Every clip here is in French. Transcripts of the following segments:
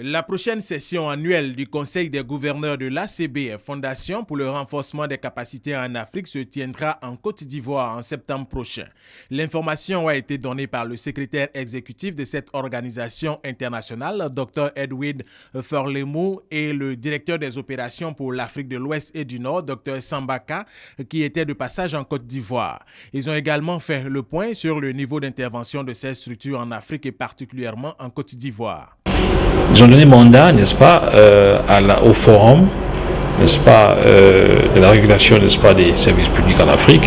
La prochaine session annuelle du Conseil des gouverneurs de l'ACBF, Fondation pour le renforcement des capacités en Afrique, se tiendra en Côte d'Ivoire en septembre prochain. L'information a été donnée par le secrétaire exécutif de cette organisation internationale, Dr Edwin Forlemou, et le directeur des opérations pour l'Afrique de l'Ouest et du Nord, Dr Sambaka, qui était de passage en Côte d'Ivoire. Ils ont également fait le point sur le niveau d'intervention de ces structures en Afrique et particulièrement en Côte d'Ivoire. Ils ont donné mandat, n'est-ce pas, au forum, n'est-ce pas, de la régulation, n'est-ce pas, des services publics en Afrique,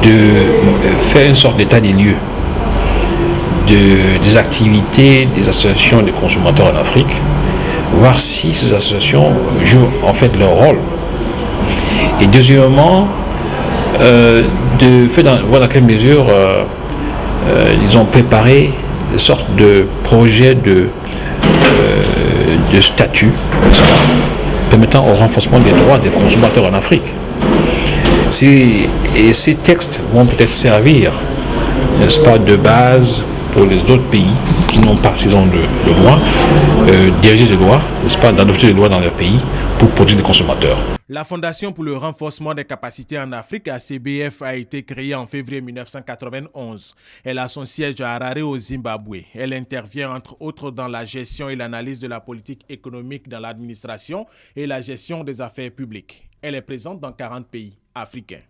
de faire une sorte d'état des lieux des activités des associations de consommateurs en Afrique, voir si ces associations jouent en fait leur rôle. Et deuxièmement, voir dans quelle mesure ils ont préparé des sortes de projets de statut permettant au renforcement des droits des consommateurs en Afrique. Et ces textes vont peut-être servir, n'est-ce pas, de base pour les autres pays qui n'ont pas, s'ils ont le droit, diriger des lois, n'est-ce pas, d'adopter des lois dans leur pays pour protéger les consommateurs. La Fondation pour le renforcement des capacités en Afrique, ACBF, a été créée en février 1991. Elle a son siège à Harare au Zimbabwe. Elle intervient entre autres dans la gestion et l'analyse de la politique économique dans l'administration et la gestion des affaires publiques. Elle est présente dans 40 pays africains.